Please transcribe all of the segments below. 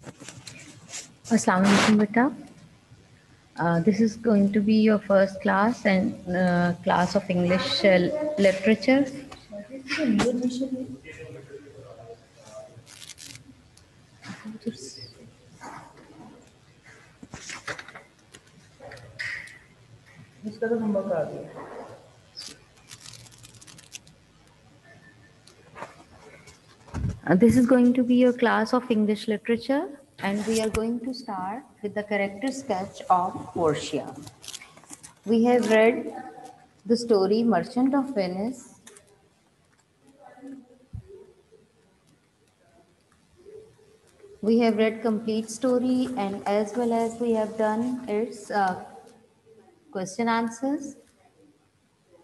Assalamu alaikum, beta. This is going to be your first class and class of English literature. This is going to be your class of English literature, and we are going to start with the character sketch of Portia. We have read the story Merchant of Venice. We have read complete story, and as well as we have done its question answers.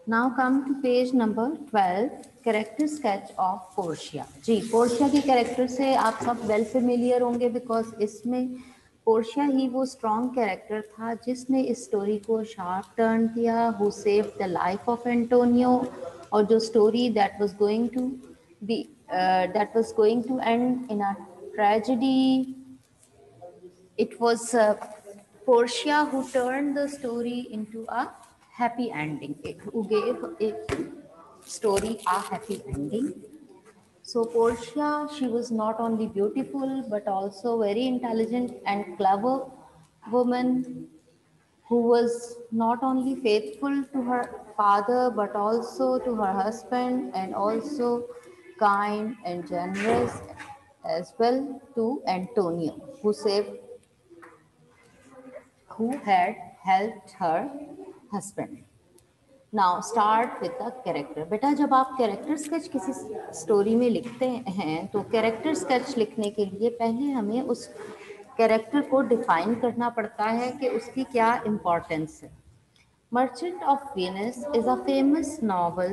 Now come to page number 12, character sketch of Portia. जी, Portia की character से आप सब well familiar होंगे because इसमें पोर्शिया ही वो स्ट्रॉन्ग कैरेक्टर था जिसने इस स्टोरी को शार्प टर्न किया, who saved the life of Antonio, और जो story that was going to end in a tragedy, it was Portia who turned the story into a happy ending, who gave a story a happy ending. So Portia, she was not only beautiful but also very intelligent and clever woman who was not only faithful to her father but also to her husband, and also kind and generous as well to Antonio, who had helped her husband. Now start with the character. बेटा जब आप character sketch किसी story में लिखते हैं तो character sketch लिखने के लिए पहले हमें उस कैरेक्टर को डिफाइन करना पड़ता है कि उसकी क्या इम्पोर्टेंस है। Merchant of Venice is a famous novel.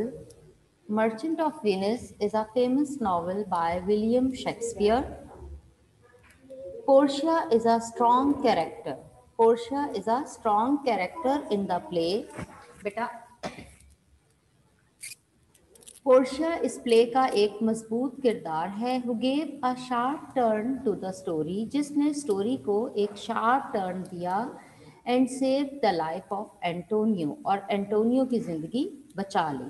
Merchant of Venice is a famous novel by William Shakespeare. Portia is a strong character. Portia is a strong character in the play. बेटा Portia इस play का एक मजबूत किरदार है। Who gave a sharp turn to the story, जिसने story को एक शार्प टर्न दिया, and saved the life of Antonio, और एंटोनियो की जिंदगी बचा ली।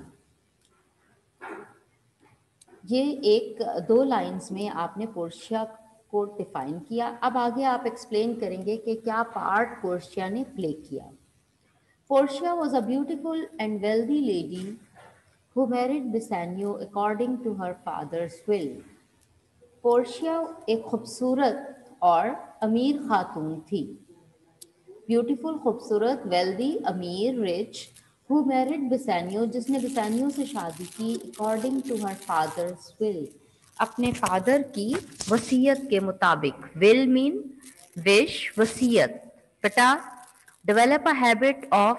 ये एक दो लाइंस में आपने पोर्शिया को डिफाइन किया। अब आगे आप एक्सप्लेन करेंगे कि क्या पार्ट पोर्शिया ने प्ले किया। Portia was a beautiful and wealthy lady who married Bassanio according to her father's will. Portia एक खूबसूरत और अमीर खातून थी। Beautiful, खूबसूरत, wealthy, अमीर, rich, who married Bassanio, जिसने बसानियो से शादी की according to her father's will, अपने फादर की वसीयत के मुताबिक। Will mean wish, वसीयत। बेटा develop a habit of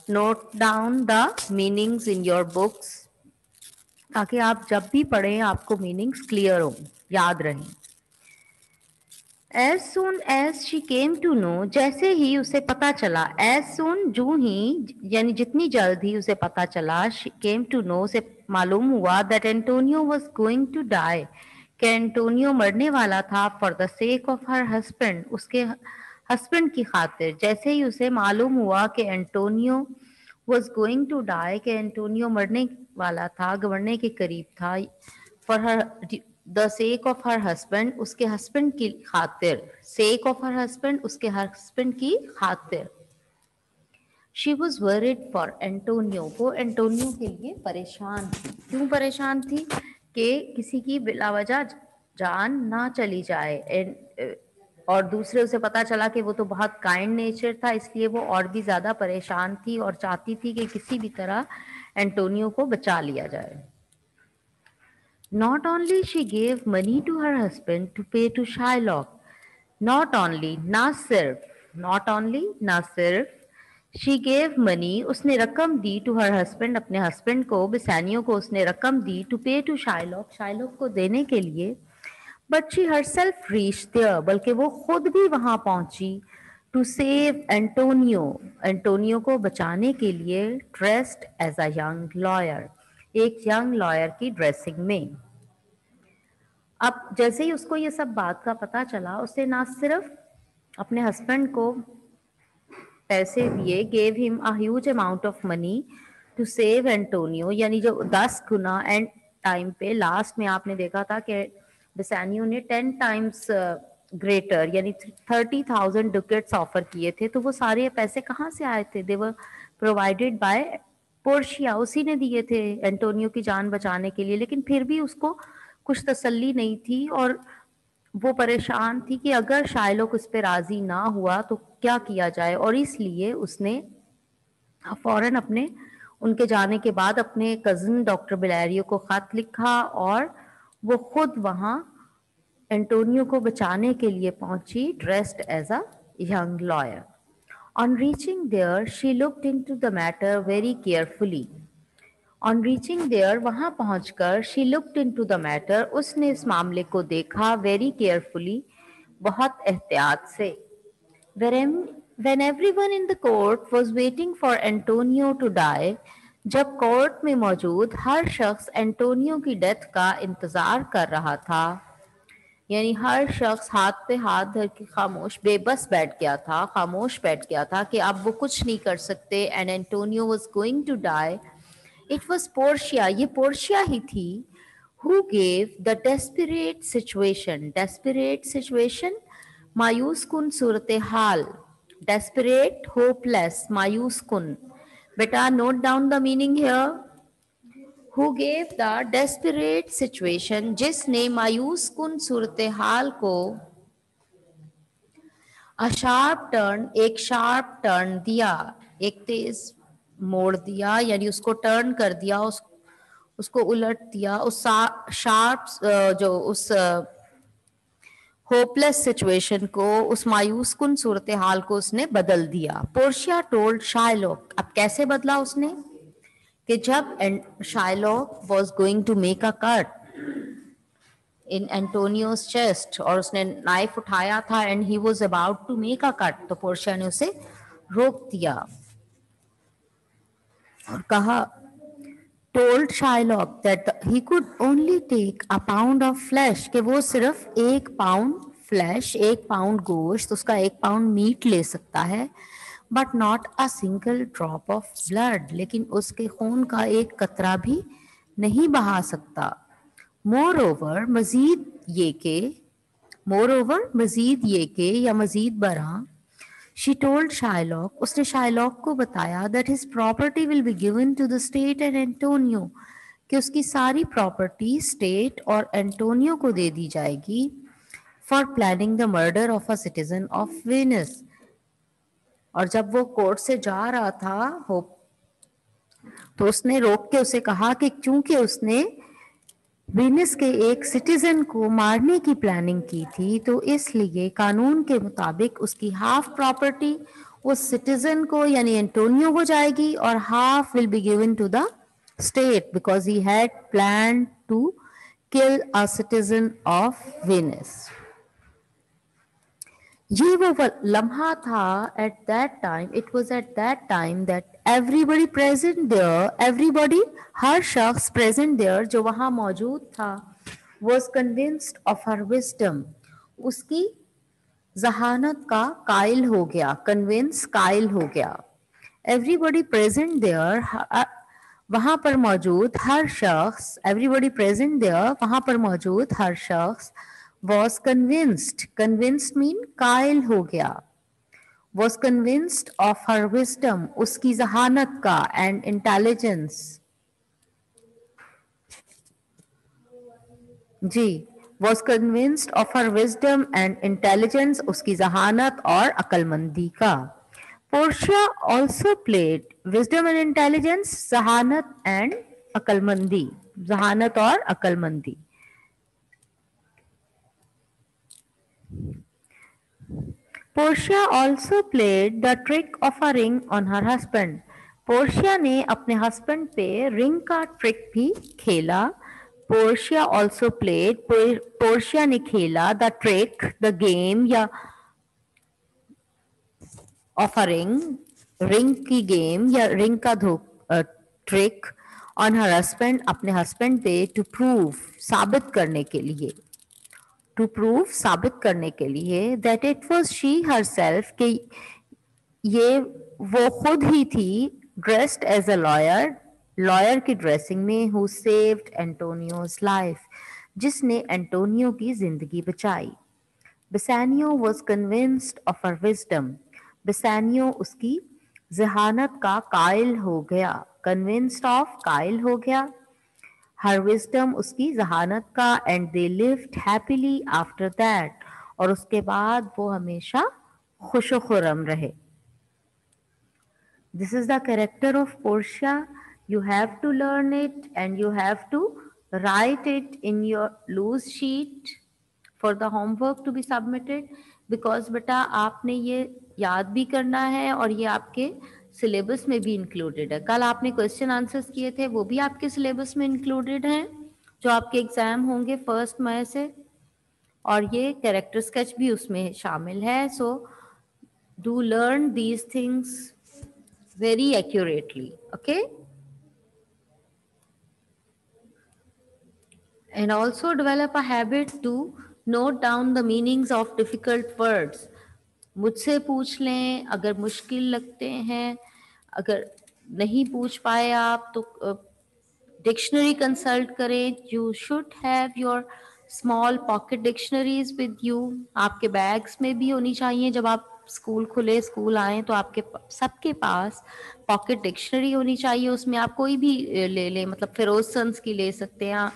note down the meanings in your books, ताकि आप जब भी पढ़ें आपको मीनिंग्स क्लियर हो, याद रहें। As soon as she came to know, जैसे ही उसे पता चला, as soon जो ही यानी जितनी जल्द ही उसे पता चला, she came to know उसे मालूम हुआ that Antonio was going to die, कि एंटोनियो मरने वाला था for the sake of her husband, उसके हस्बैंड की खातिर। जैसे ही उसे मालूम हुआ कि Antonio was going to die, कि एंटोनियो मरने वाला था, मरने के करीब था, for her the sake of her husband, उसके हस्बैंड की खातिर, sake of her husband, उसके हस्बैंड की खातिर। She was worried for Antonio, वो एंटोनियो के लिए परेशान थी। क्यों परेशान थी? कि किसी की बिलावजह जान ना चली जाए, और दूसरे उसे पता चला कि वो तो बहुत काइंड नेचर था, इसलिए वो और भी ज्यादा परेशान थी और चाहती थी कि किसी भी तरह एंटोनियो को बचा लिया जाए। Not only she gave money to her husband to pay to Shylock, not only, ना सिर्फ, not only, ना सिर्फ, she gave money, उसने रकम दी to her husband, अपने हस्बैंड को, बेसानियो को उसने रकम दी to pay to Shylock, Shylock को देने के लिए, but she herself reached there, बल्कि वो खुद भी वहां पहुंची to save Antonio, एंटोनियो को बचाने के लिए, dressed as a young lawyer, एक यंग लॉयर की ड्रेसिंग में। अब जैसे ही उसको ये सब बात का पता चला, उसने ना सिर्फ अपने हस्बैंड को पैसे दिए, gave him a huge amount of money to save Antonio, यानी जो 10 गुना एंड टाइम पे लास्ट में आपने देखा था कि बेसानियो ने 10 टाइम्स ग्रेटर यानी 30,000 डुकेट्स ऑफर किए थे। तो वो सारे पैसे कहाँ से आए थे? दे वर प्रोवाइडेड बाय पोर्शिया, उसी ने दिए थे एंटोनियो की जान बचाने के लिए। लेकिन फिर भी उसको कुछ तसल्ली नहीं थी और वो परेशान थी कि अगर शायलोक उस पर राजी ना हुआ तो क्या किया जाए। और इसलिए उसने फौरन अपने उनके जाने के बाद अपने कजिन डॉक्टर बिलेरियो को खत लिखा और वो खुद वहां एंटोनियो को बचाने के लिए पहुंची, dressed as a young lawyer. On reaching there, she looked into the matter very carefully. On reaching there, वहां पहुंचकर she looked into the matter, उसने इस मामले को देखा very carefully, बहुत एहतियात से। When everyone in the court was waiting for Antonio to die, जब कोर्ट में मौजूद हर शख्स एंटोनियो की डेथ का इंतजार कर रहा था, यानी हर शख्स हाथ पे हाथ धर के खामोश बेबस बैठ गया था, खामोश बैठ गया था कि अब वो कुछ नहीं कर सकते। And Antonio was going to die. It was Portia, ये पोर्शिया ही थी, who gave the desperate situation. Desperate situation मायूस कुन सूरत हाल, डेस्परेट होपलेस मायूस कुन। बेटा note down the meaning here. Who gave the desperate situation, जिसने मायूस कुन सूरत हाल को a sharp turn, एक शार्प टर्न दिया, एक तेज मोड़ दिया, यानी उसको टर्न कर दिया, उसको उलट दिया, उस शार्प जो उस होपलेस सिचुएशन को, उस मायूस कुन सूरत हाल को उसने बदल दिया। पोर्शिया टोल्ड शायलॉक, अब कैसे बदला उसने? कि जब Shylock was going to make a cut in Antonio's chest, और उसने नाइफ उठाया था and he was about to make a cut, तो पोर्शिया ने उसे रोक दिया और कहा, told Shylock that he could only take a pound of flesh, कि वो सिर्फ 1 पाउंड फ्लैश, 1 पाउंड गोश्त, उसका 1 पाउंड मीट ले सकता है, but not a single drop of blood, लेकिन उसके खून का एक कतरा भी नहीं बहा सकता। मोर ओवर मजीद ये के या मजीद बरा, शी टोल्ड शायलॉक, उसने शायलॉक को बताया, that his property will be given to the state and Antonio, कि उसकी सारी प्रॉपर्टी स्टेट और एंटोनियो को दे दी जाएगी, for planning the murder of a citizen of Venice. और जब वो कोर्ट से जा रहा था होप, तो उसने रोक के उसे कहा कि क्योंकि उसने वेनिस के एक सिटीजन को मारने की प्लानिंग की थी, तो इसलिए कानून के मुताबिक उसकी हाफ प्रॉपर्टी उस सिटीजन को यानी एंटोनियो को जाएगी और half will be given to the state, because he had plan to kill a citizen of Venice. ये वो लम्हा था at that time, it was at that time that everybody present there, everybody हर शख्स present there जो वहां मौजूद था, was convinced of her wisdom, उसकी जहानत का कायल हो गया, कन्विंस कायल हो गया। एवरीबडी प्रेजेंट देयर, वहां पर मौजूद हर शख्स, एवरीबडी प्रेजेंट देयर वहां पर मौजूद हर शख्स, was convinced, convinced mean कायल हो गया, was convinced of her wisdom, उसकी जहानत का, and intelligence, ji, was convinced of her wisdom and intelligence, उसकी जहानत और अकलमंदी का। Portia also played wisdom and intelligence, जहानत and अकलमंदी, जहानत और अकलमंदी। Portia also played the trick of a ring on her husband. Portia ने अपने husband पे ring का trick भी खेला। Portia also played, Portia ने खेला the trick, the game या of a ring की game या ring का trick on her husband, अपने husband पे to prove, साबित करने के लिए। टू प्रूव, साबित करने के लिए, that it was she herself, कि ये वो खुद ही थी, dressed as a lawyer, lawyer की ड्रेसिंग में, हु सेव्ड एंटोनियोज लाइफ, जिसने एंटोनियो की जिंदगी बचाई। Bassanio was convinced of her wisdom, Bassanio उसकी जहानत का कायल हो गया, कन्विंस्ड ऑफ कायल हो गया, हर विजडम उसकी जहानत का, and they lived happily after that, और उसके बाद वो हमेशा खुशो खुरम रहे। This is the character of Portia. You have to learn it and you have to write it in your loose sheet for the homework to be submitted, because बेटा आपने ये याद भी करना है और ये आपके सिलेबस में भी इंक्लूडेड है। कल आपने क्वेश्चन आंसर्स किए थे, वो भी आपके सिलेबस में इंक्लूडेड हैं, जो आपके एग्जाम होंगे 1 मई से, और ये कैरेक्टर स्केच भी उसमें शामिल है। So do learn these things very accurately, okay? And also develop a habit to note down the meanings of difficult words. मुझसे पूछ लें अगर मुश्किल लगते हैं, अगर नहीं पूछ पाए आप तो डिक्शनरी कंसल्ट करें। You should have your small pocket dictionaries with you, आपके बैग्स में भी होनी चाहिए। जब आप स्कूल खुले, स्कूल आए, तो आपके सबके पास पॉकेट डिक्शनरी होनी चाहिए। उसमें आप कोई भी ले लें, मतलब फिरोजसंस की ले सकते हैं,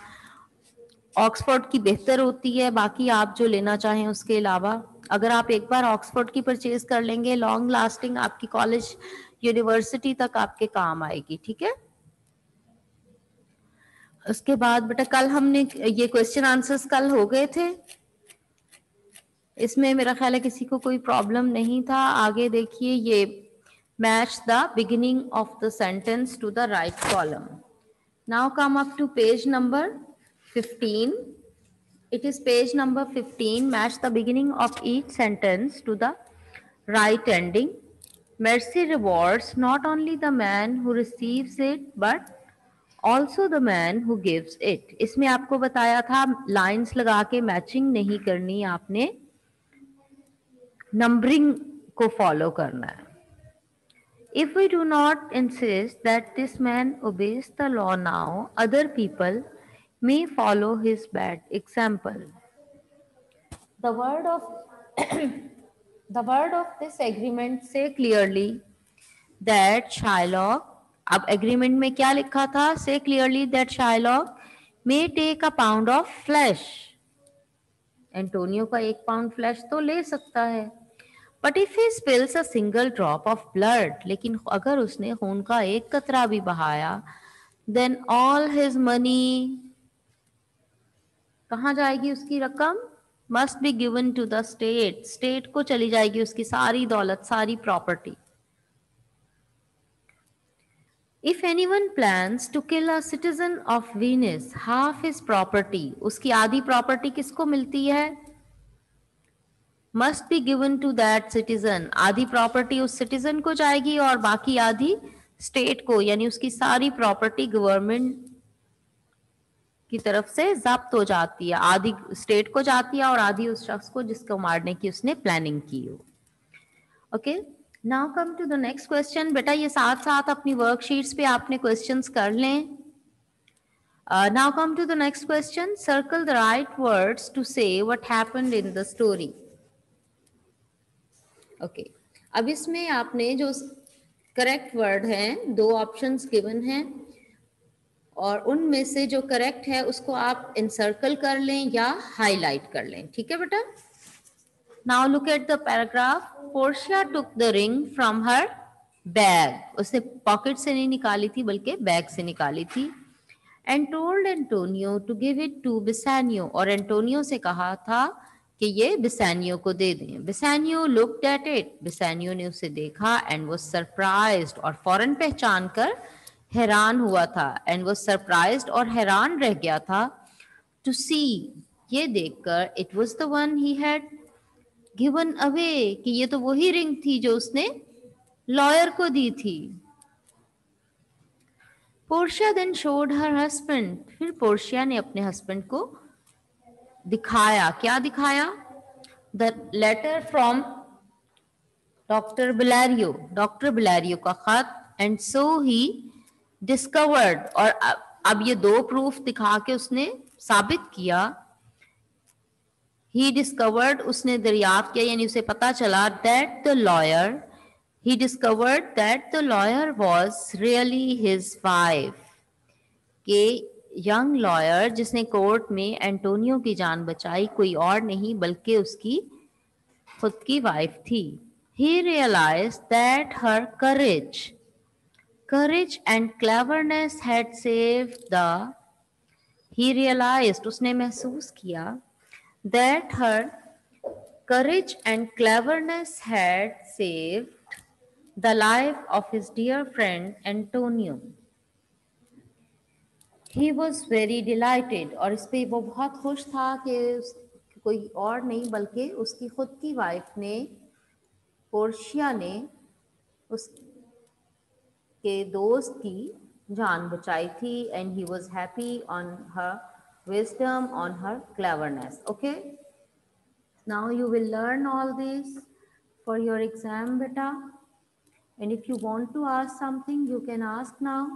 ऑक्सफोर्ड की बेहतर होती है, बाकी आप जो लेना चाहें उसके अलावा। अगर आप एक बार ऑक्सफोर्ड की परचेज कर लेंगे, लॉन्ग लास्टिंग आपकी कॉलेज यूनिवर्सिटी तक आपके काम आएगी, ठीक है। उसके बाद बेटा कल हमने ये क्वेश्चन आंसर्स कल हो गए थे, इसमें मेरा ख्याल है किसी को कोई प्रॉब्लम नहीं था। आगे देखिए, ये match the beginning of the sentence to the right column. Now come up to page number 15. It is page number 15. Match the beginning of each sentence to the right ending. Mercy rewards not only the man who receives it but also the man who gives it. इसमें आपको बताया था lines लगा के matching नहीं करनी, आपने numbering को फॉलो करना है। If we do not insist that this man obeys the law now, other people may follow his bad example. The word of the word of this agreement say clearly that Shylock, अब agreement में क्या लिखा था? Say clearly that Shylock may take a pound of flesh. Antonio का 1 pound flash तो ले सकता है, but if he spills a single drop of blood, लेकिन अगर उसने खून का 1 कतरा भी बहाया, देन ऑल हिज मनी, कहाँ जाएगी उसकी रकम? Must be given to the state, state को चली जाएगी उसकी सारी दौलत, सारी property. If anyone plans to kill a citizen of Venice, half his property, उसकी आधी प्रॉपर्टी किसको मिलती है? Must be given to that citizen, आधी प्रॉपर्टी उस सिटीजन को जाएगी और बाकी आधी स्टेट को, यानी उसकी सारी प्रॉपर्टी गवर्नमेंट की तरफ से जब्त हो जाती है, आधी स्टेट को जाती है और आधी उस शख्स को जिसको मारने की उसने प्लानिंग की हो। Okay, now come to the next question. बेटा ये साथ साथ अपनी वर्कशीट्स पे आपने क्वेश्चंस कर लें। Now come to the next question, circle the right words to say what happened in the story. Okay, अब इसमें आपने जो करेक्ट वर्ड हैं, 2 ऑप्शंस गिवन हैं और उनमें से जो करेक्ट है उसको आप इनसर्कल कर लें या हाईलाइट कर लें, ठीक है बेटा। Now look at the paragraph. Portia took the ring from her bag, उसने पॉकेट से नहीं निकाली थी बल्कि बैग से निकाली थी। And told Antonio to give it to Bassanio, और एंटोनियो से कहा था कि ये बेसानियो को दे दें। बेसानियो लुक्ड एट इट, बेसानियो ने उसे देखा, एंड वाज सरप्राइज्ड, और फौरन पहचान कर हैरान हुआ था, एंड वाज सरप्राइज्ड और हैरान रह गया था, टू सी, ये देखकर, it was the one he had given away, कि ये तो वही रिंग थी जो उसने लॉयर को दी थी। Portia then showed her husband, फिर पोर्शिया ने अपने हस्बैंड को दिखाया, क्या दिखाया? The letter from doctor Bellario का खत, एंड सो ही डिस्कवर्ड, और अब ये दो प्रूफ दिखा के उसने साबित किया, ही डिस्कवर्ड, उसने दरियाफ्त किया यानी उसे पता चला, that the lawyer, he discovered that the lawyer was really his wife, के यंग लॉयर जिसने कोर्ट में एंटोनियो की जान बचाई कोई और नहीं बल्कि उसकी खुद की वाइफ थी. He realized that her courage and cleverness had saved the. He realized, उसने महसूस किया, that her courage and cleverness had saved the life of his dear friend Antonio. He was very delighted, और इस पे वो बहुत खुश था कि कोई और नहीं बल्कि उसकी खुद की वाइफ ने, पोर्शिया ने, उसके दोस्त की जान बचाई थी, and he was happy on her wisdom, on her cleverness. Okay, now you will learn all this for your exam, beta, and if you want to ask something you can ask now.